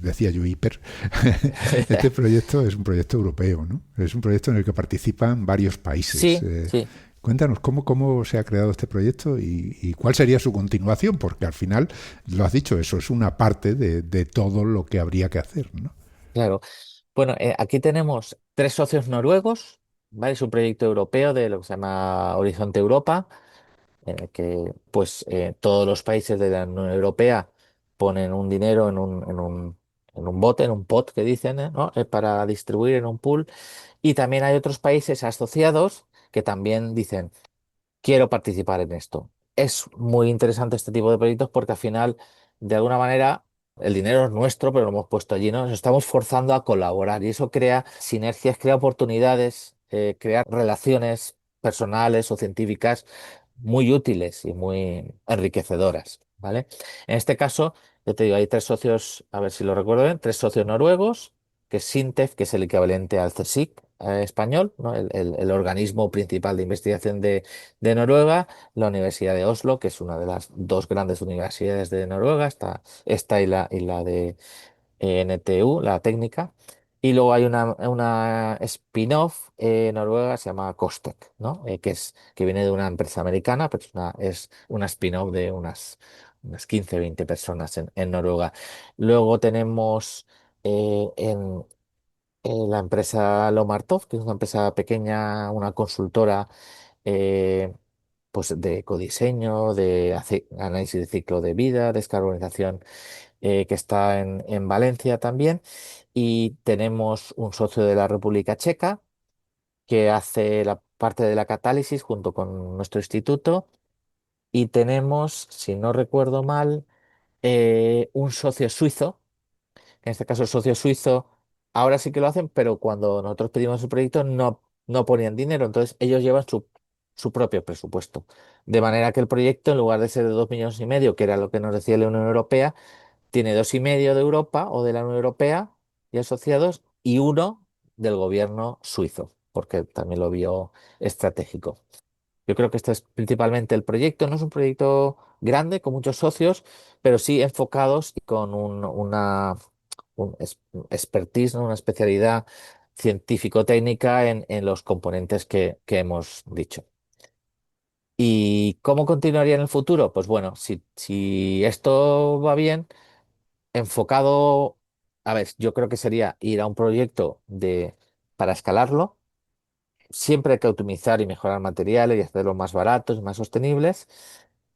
decía yo hiper, este proyecto es un proyecto europeo, ¿no? Es un proyecto en el que participan varios países. Sí, sí. Cuéntanos cómo se ha creado este proyecto y cuál sería su continuación, porque al final, lo has dicho, eso es una parte de todo lo que habría que hacer, ¿no? Claro. Bueno, aquí tenemos tres socios noruegos, ¿vale? Es un proyecto europeo de lo que se llama Horizonte Europa en el que pues todos los países de la Unión Europea ponen un dinero en un bote, en un pot que dicen, ¿no? Para distribuir en un pool. Y también hay otros países asociados que también dicen, quiero participar en esto. Es muy interesante este tipo de proyectos porque al final, de alguna manera, el dinero es nuestro, pero lo hemos puesto allí, ¿no? Nos estamos forzando a colaborar y eso crea sinergias, crea oportunidades, crea relaciones personales o científicas muy útiles y muy enriquecedoras, ¿vale? En este caso, yo te digo, hay tres socios, a ver si lo recuerdo bien, tres socios noruegos, que es SINTEF, que es el equivalente al CSIC español, ¿no? El organismo principal de investigación de Noruega, la Universidad de Oslo, que es una de las dos grandes universidades de Noruega, está esta y la de NTU, la técnica. Y luego hay una spin-off noruega, se llama Costec, ¿no? Que viene de una empresa americana, pero es una spin-off de unas 15 20 personas en Noruega. Luego tenemos la empresa Lomartov, que es una empresa pequeña, una consultora eh, pues de ecodiseño, de análisis de ciclo de vida, descarbonización, que está en Valencia también. Y tenemos un socio de la República Checa que hace la parte de la catálisis junto con nuestro instituto. Y tenemos, si no recuerdo mal, un socio suizo en este caso el socio suizo, ahora sí que lo hacen, pero cuando nosotros pedimos el proyecto no ponían dinero, entonces ellos llevan su propio presupuesto. De manera que el proyecto, en lugar de ser de 2,5 millones, que era lo que nos decía la Unión Europea, tiene 2,5 de Europa o de la Unión Europea y asociados y uno del gobierno suizo, porque también lo vio estratégico. Yo creo que este es principalmente el proyecto. No es un proyecto grande con muchos socios, pero sí enfocados y con un expertise, ¿no? Una especialidad científico-técnica en los componentes que hemos dicho. ¿Y cómo continuaría en el futuro? Pues bueno, si esto va bien, enfocado, a ver, yo creo que sería ir a un proyecto para escalarlo siempre hay que optimizar y mejorar materiales y hacerlos más baratos y más sostenibles.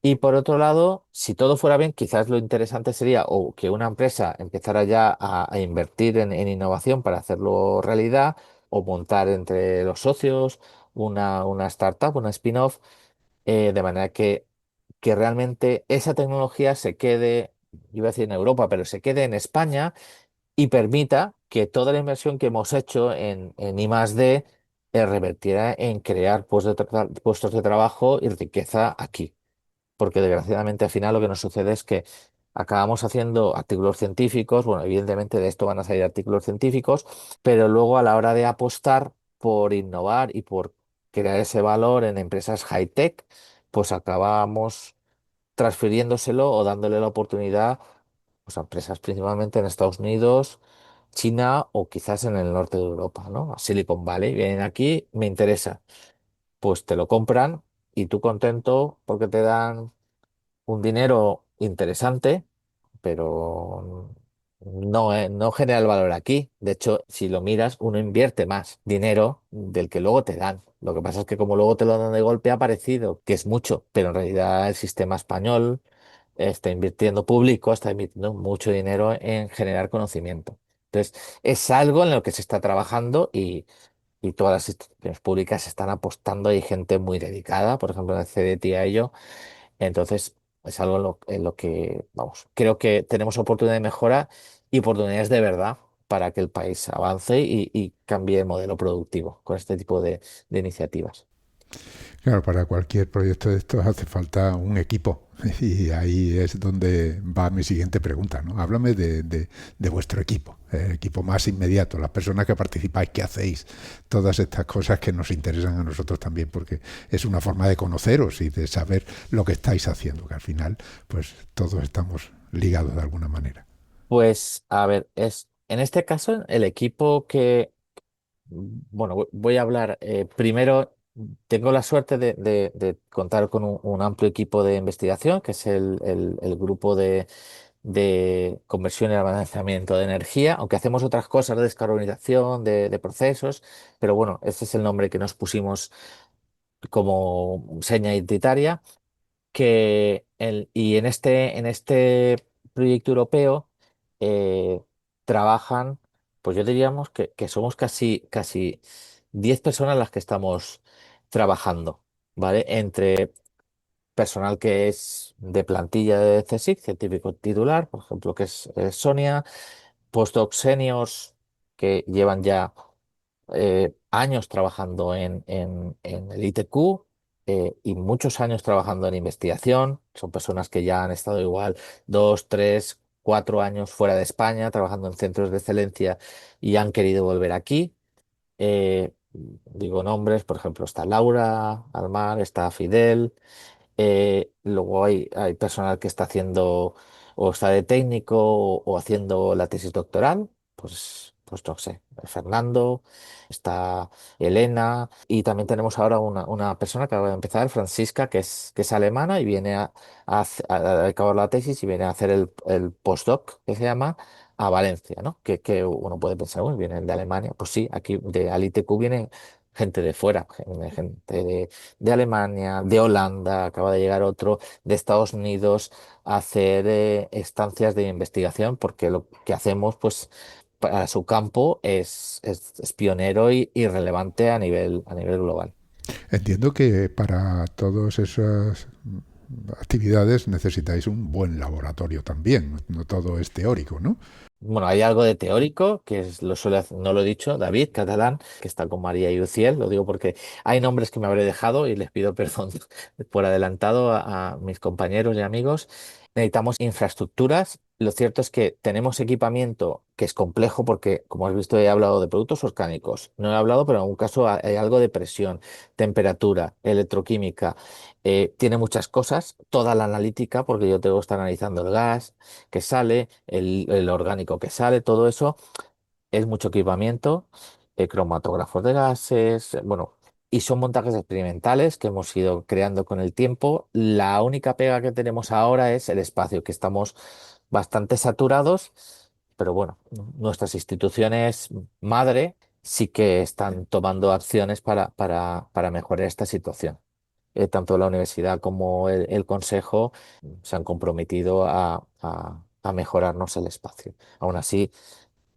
Y por otro lado, si todo fuera bien, quizás lo interesante sería o que una empresa empezara ya a invertir en innovación para hacerlo realidad, o montar entre los socios una startup, una spin-off, de manera que realmente esa tecnología se quede, yo iba a decir en Europa, pero se quede en España y permita que toda la inversión que hemos hecho en I+D revertiera en crear puestos de trabajo y riqueza aquí. Porque desgraciadamente al final lo que nos sucede es que acabamos haciendo artículos científicos, bueno, evidentemente de esto van a salir artículos científicos, pero luego a la hora de apostar por innovar y por crear ese valor en empresas high-tech, pues acabamos transfiriéndoselo o dándole la oportunidad, pues, a empresas principalmente en Estados Unidos, China o quizás en el norte de Europa, ¿no? A Silicon Valley. Vienen aquí, me interesa, pues te lo compran y tú contento porque te dan un dinero interesante, pero no genera el valor aquí. De hecho, si lo miras, uno invierte más dinero del que luego te dan. Lo que pasa es que como luego te lo dan de golpe ha parecido que es mucho, pero en realidad el sistema español está invirtiendo público, está invirtiendo mucho dinero en generar conocimiento. Entonces, es algo en lo que se está trabajando y todas las instituciones públicas están apostando. Hay gente muy dedicada, por ejemplo, en el CDT a ello. Entonces, es algo en lo que, vamos, creo que tenemos oportunidad de mejora y oportunidades de verdad para que el país avance y cambie el modelo productivo con este tipo de iniciativas. Claro, para cualquier proyecto de estos hace falta un equipo. Y ahí es donde va mi siguiente pregunta, ¿no? Háblame de vuestro equipo, el equipo más inmediato, las personas que participáis, qué hacéis, todas estas cosas que nos interesan a nosotros también, porque es una forma de conoceros y de saber lo que estáis haciendo, que al final, pues todos estamos ligados de alguna manera. Pues, a ver, en este caso el equipo bueno, voy a hablar primero. Tengo la suerte de contar con un amplio equipo de investigación, que es el grupo de conversión y almacenamiento de energía, aunque hacemos otras cosas de descarbonización, de procesos, pero bueno, ese es el nombre que nos pusimos como seña identitaria. Y en este proyecto europeo eh, trabajan, pues yo diríamos que somos casi 10 personas las que estamos trabajando, ¿vale? Entre personal que es de plantilla de CSIC, científico titular, por ejemplo, que es Sonia, postdoc seniors que llevan ya años trabajando en el ITQ, y muchos años trabajando en investigación. Son personas que ya han estado igual 2, 3, 4 años fuera de España, trabajando en centros de excelencia y han querido volver aquí. Digo nombres, por ejemplo, está Laura Almar, está Fidel. Luego hay personal que está haciendo o está de técnico o haciendo la tesis doctoral, pues no sé, Fernando, está Elena y también tenemos ahora una persona que acaba de empezar, Francisca, que es alemana y viene a acabar la tesis y viene a hacer el postdoc, que se llama, a Valencia, ¿no? Que uno puede pensar, bueno, vienen de Alemania. Pues sí, aquí al ITQ viene gente de fuera, gente de Alemania, de Holanda, acaba de llegar otro de Estados Unidos a hacer estancias de investigación, porque lo que hacemos, pues, para su campo es pionero y relevante a nivel global. Entiendo que para todas esas actividades necesitáis un buen laboratorio también, no todo es teórico, ¿no? Bueno, hay algo de teórico, no lo he dicho, David Catalán, que está con María y Uciel, lo digo porque hay nombres que me habré dejado y les pido perdón por adelantado a mis compañeros y amigos. Necesitamos infraestructuras. Lo cierto es que tenemos equipamiento que es complejo porque, como has visto, he hablado de productos orgánicos. No he hablado, pero en algún caso hay algo de presión, temperatura, electroquímica. Tiene muchas cosas, toda la analítica, porque yo tengo que estar analizando el gas que sale, el orgánico que sale, todo eso es mucho equipamiento, cromatógrafos de gases, bueno, y son montajes experimentales que hemos ido creando con el tiempo. La única pega que tenemos ahora es el espacio, que estamos bastante saturados, pero bueno, nuestras instituciones madre sí que están tomando acciones para mejorar esta situación. Tanto la universidad como el consejo se han comprometido a mejorarnos el espacio. Aún así,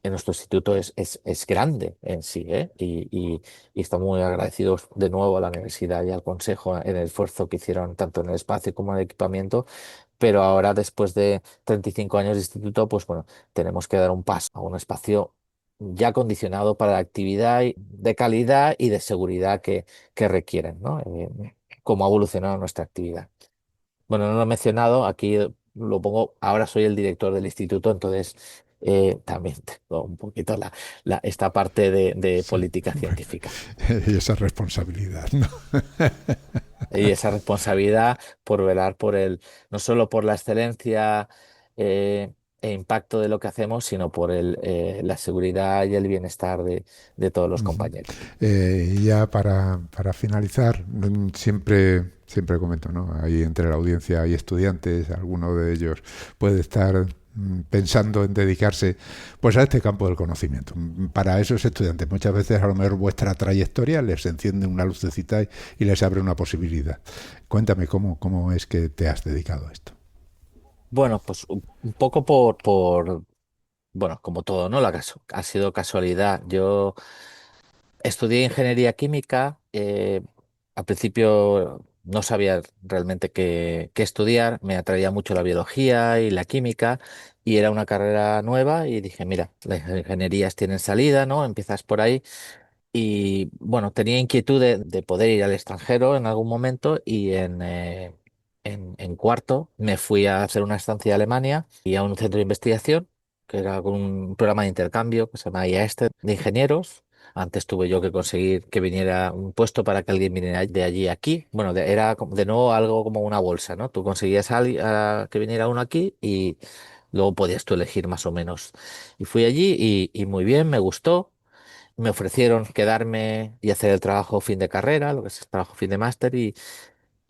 en nuestro instituto es grande en sí, ¿eh? Y estamos muy agradecidos de nuevo a la universidad y al consejo en el esfuerzo que hicieron tanto en el espacio como en el equipamiento, pero ahora después de 35 años de instituto, pues bueno, tenemos que dar un paso a un espacio ya acondicionado para la actividad de calidad y de seguridad que requieren, ¿no? Cómo ha evolucionado nuestra actividad. Bueno, no lo he mencionado, aquí lo pongo, ahora soy el director del instituto, entonces también tengo un poquito esta parte de Sí, política bueno, científica y esa responsabilidad, ¿no? y esa responsabilidad por velar por no solo por la excelencia e impacto de lo que hacemos, sino por la seguridad y el bienestar de todos los Ujú. compañeros. Y ya para finalizar, siempre comento, ¿no? Ahí entre la audiencia hay estudiantes, alguno de ellos puede estar pensando en dedicarse pues a este campo del conocimiento. Para esos estudiantes, muchas veces a lo mejor vuestra trayectoria les enciende una lucecita y les abre una posibilidad. Cuéntame cómo es que te has dedicado a esto. Bueno, pues un poco bueno, como todo, ¿no? Ha sido casualidad. Yo estudié ingeniería química. Al principio no sabía realmente qué estudiar. Me atraía mucho la biología y la química y era una carrera nueva y dije, mira, las ingenierías tienen salida, ¿no? Empiezas por ahí. Y bueno, tenía inquietud de poder ir al extranjero en algún momento y en cuarto me fui a hacer una estancia a Alemania y a un centro de investigación, que era con un programa de intercambio que se llama IAESTE de ingenieros. Antes tuve yo que conseguir que viniera un puesto para que alguien viniera de allí a aquí. Bueno, era de nuevo algo como una bolsa, ¿no? Tú conseguías a que viniera uno aquí y luego podías tú elegir más o menos. Y fui allí y muy bien, me gustó. Me ofrecieron quedarme y hacer el trabajo fin de carrera, lo que es el trabajo fin de máster, y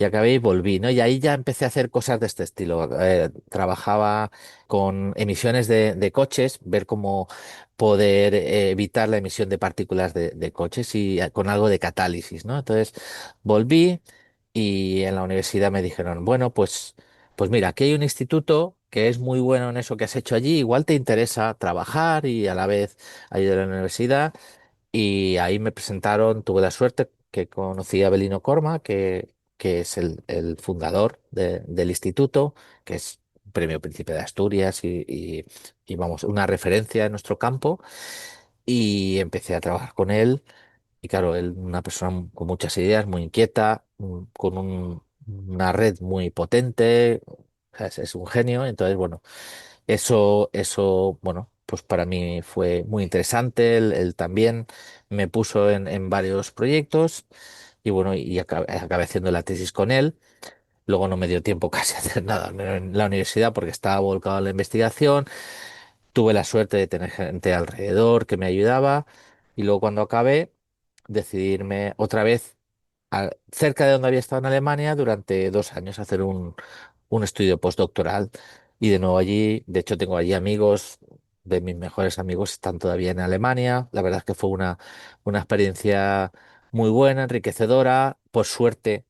acabé y volví, ¿no? Y ahí ya empecé a hacer cosas de este estilo. Trabajaba con emisiones de coches, ver cómo poder evitar la emisión de partículas de coches y con algo de catálisis, ¿no? Entonces volví y en la universidad me dijeron, bueno, pues mira, aquí hay un instituto que es muy bueno en eso que has hecho allí, igual te interesa trabajar y a la vez ayudar a la universidad. Y ahí me presentaron, tuve la suerte que conocí a Belino Corma, que es el fundador del instituto, que es Premio Príncipe de Asturias y, vamos, una referencia en nuestro campo. Y empecé a trabajar con él. Y claro, él, una persona con muchas ideas, muy inquieta, con una red muy potente, o sea, es un genio. Entonces, bueno. Bueno, pues para mí fue muy interesante. Él también me puso en varios proyectos y bueno, y acabé haciendo la tesis con él. Luego no me dio tiempo casi a hacer nada en la universidad porque estaba volcado en la investigación. Tuve la suerte de tener gente alrededor que me ayudaba y luego cuando acabé decidí irme otra vez cerca de donde había estado en Alemania durante 2 años a hacer un estudio postdoctoral y de nuevo allí, de hecho tengo allí amigos, de mis mejores amigos están todavía en Alemania, la verdad es que fue una experiencia muy buena, enriquecedora, por suerte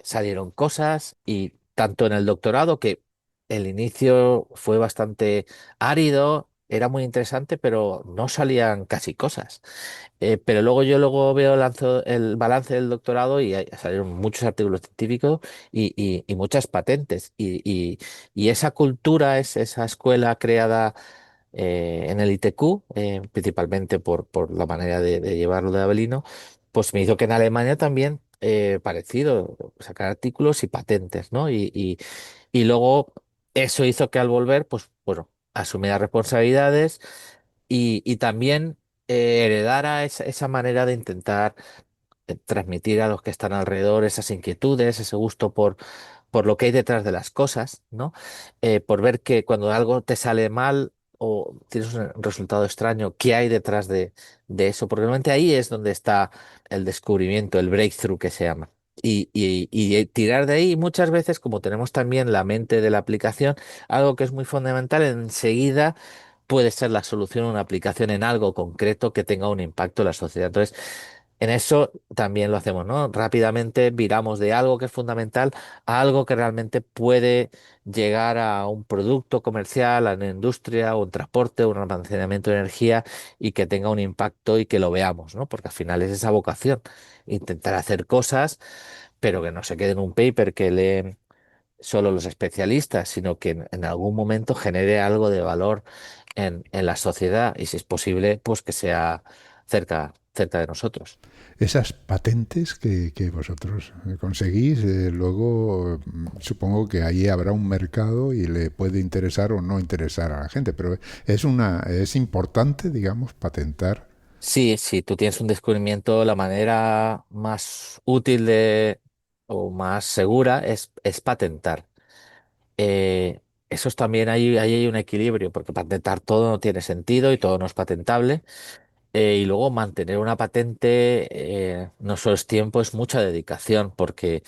salieron cosas y tanto en el doctorado que el inicio fue bastante árido, era muy interesante, pero no salían casi cosas. Pero luego veo el balance del doctorado y salieron muchos artículos científicos y muchas patentes. Y esa cultura, esa escuela creada en el ITQ, principalmente por la manera de llevarlo de Abelino, pues me hizo que en Alemania también parecido, sacar artículos y patentes, ¿no? Y luego eso hizo que al volver, pues bueno, asumiera responsabilidades y también heredara esa manera de intentar transmitir a los que están alrededor esas inquietudes, ese gusto por lo que hay detrás de las cosas, ¿no? Por ver que cuando algo te sale mal o tienes un resultado extraño, ¿qué hay detrás de eso? Porque realmente ahí es donde está el descubrimiento, el breakthrough que se llama. Y tirar de ahí muchas veces, como tenemos también la mente de la aplicación, algo que es muy fundamental, enseguida puede ser la solución, una aplicación en algo concreto que tenga un impacto en la sociedad. Entonces, en eso también lo hacemos, ¿no? Rápidamente viramos de algo que es fundamental a algo que realmente puede llegar a un producto comercial, a una industria, o un transporte, un almacenamiento de energía y que tenga un impacto y que lo veamos, ¿no? Porque al final es esa vocación, intentar hacer cosas, pero que no se quede en un paper que leen solo los especialistas, sino que en algún momento genere algo de valor en la sociedad y si es posible, pues que sea cerca de nosotros. Esas patentes que vosotros conseguís, luego supongo que ahí habrá un mercado y le puede interesar o no interesar a la gente, pero es importante, digamos, patentar. Sí, si tú tienes un descubrimiento, la manera más útil o más segura es patentar. Eh, Eso es también ahí hay un equilibrio, porque patentar todo no tiene sentido y todo no es patentable. Y luego mantener una patente no solo es tiempo, es mucha dedicación, porque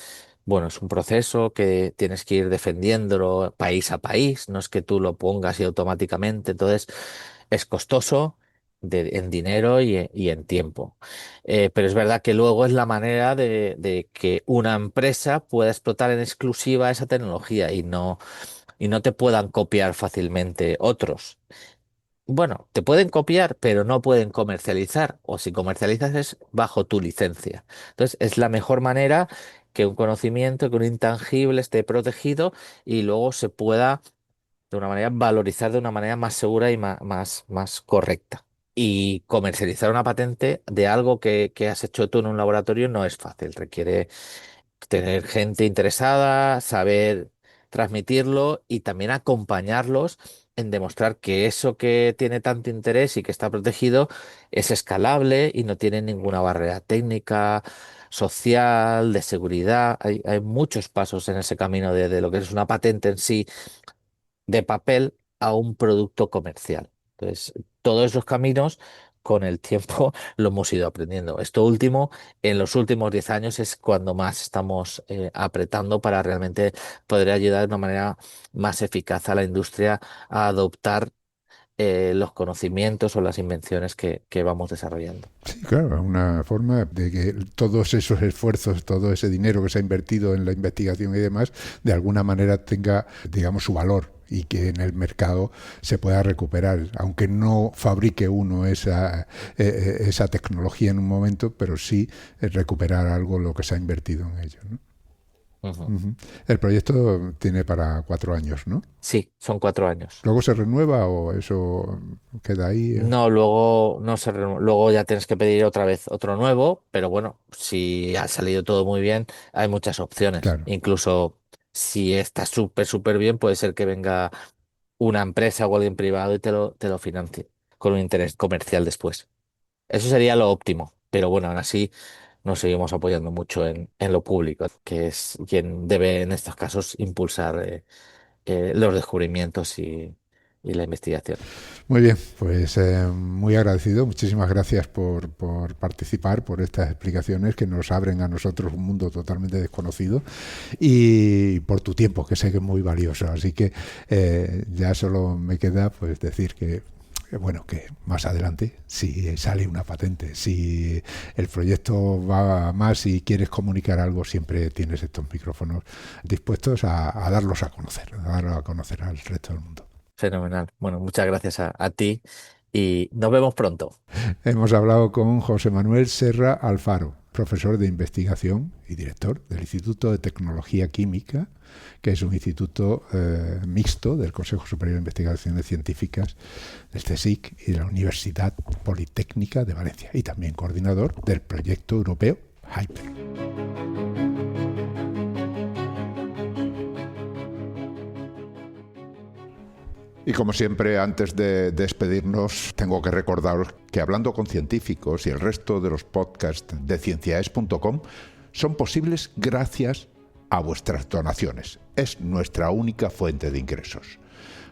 bueno, es un proceso que tienes que ir defendiéndolo país a país, no es que tú lo pongas y automáticamente, entonces es costoso en dinero y en tiempo. Pero es verdad que luego es la manera de que una empresa pueda explotar en exclusiva esa tecnología y no te puedan copiar fácilmente otros. Bueno, te pueden copiar, pero no pueden comercializar, o si comercializas es bajo tu licencia. Entonces, es la mejor manera que un conocimiento, que un intangible esté protegido y luego se pueda, de una manera, valorizar de una manera más segura y más correcta. Y comercializar una patente de algo que has hecho tú en un laboratorio no es fácil, requiere tener gente interesada, saber transmitirlo y también acompañarlos en demostrar que eso que tiene tanto interés y que está protegido es escalable y no tiene ninguna barrera técnica, social, de seguridad. Hay muchos pasos en ese camino de lo que es una patente en sí de papel a un producto comercial. Entonces, todos esos caminos con el tiempo lo hemos ido aprendiendo. Esto último, en los últimos 10 años es cuando más estamos apretando para realmente poder ayudar de una manera más eficaz a la industria a adoptar los conocimientos o las invenciones que vamos desarrollando. Sí, claro, una forma de que todos esos esfuerzos, todo ese dinero que se ha invertido en la investigación y demás, de alguna manera tenga, digamos, su valor y que en el mercado se pueda recuperar, aunque no fabrique uno esa tecnología en un momento, pero sí recuperar algo lo que se ha invertido en ello, ¿no? Ujú. Uh-huh. El proyecto tiene para 4 años, ¿no? Sí, son 4 años. ¿Luego se renueva o eso queda ahí? No, luego no se luego ya tienes que pedir otra vez otro nuevo, pero bueno, si ha salido todo muy bien, hay muchas opciones. Claro. Incluso si está súper bien, puede ser que venga una empresa o alguien privado y te lo financie con un interés comercial después. Eso sería lo óptimo, pero bueno, aún así nos seguimos apoyando mucho en lo público, que es quien debe en estos casos impulsar los descubrimientos y la investigación. Muy bien, pues muy agradecido. Muchísimas gracias por participar, por estas explicaciones que nos abren a nosotros un mundo totalmente desconocido y por tu tiempo, que sé que es muy valioso. Así que ya solo me queda pues decir que bueno, que más adelante, si sale una patente, si el proyecto va más y quieres comunicar algo, siempre tienes estos micrófonos dispuestos a darlos a conocer al resto del mundo. Fenomenal. Bueno, muchas gracias a ti y nos vemos pronto. Hemos hablado con José Manuel Serra Alfaro, profesor de investigación y director del Instituto de Tecnología Química, que es un instituto mixto del Consejo Superior de Investigaciones Científicas, del CSIC y de la Universidad Politécnica de Valencia, y también coordinador del proyecto europeo HYPER. Y como siempre, antes de despedirnos, tengo que recordaros que Hablando con Científicos y el resto de los podcasts de cienciaes.com son posibles gracias a vuestras donaciones. Es nuestra única fuente de ingresos.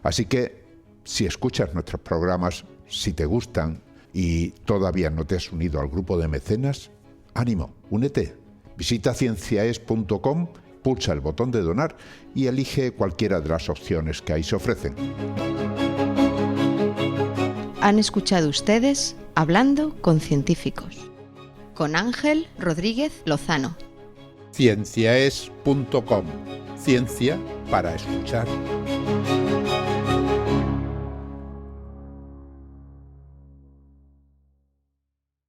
Así que, si escuchas nuestros programas, si te gustan y todavía no te has unido al grupo de mecenas, ánimo, únete. Visita cienciaes.com, pulsa el botón de donar y elige cualquiera de las opciones que ahí se ofrecen. Han escuchado ustedes Hablando con Científicos, con Ángel Rodríguez Lozano. Cienciaes.com. Ciencia para escuchar.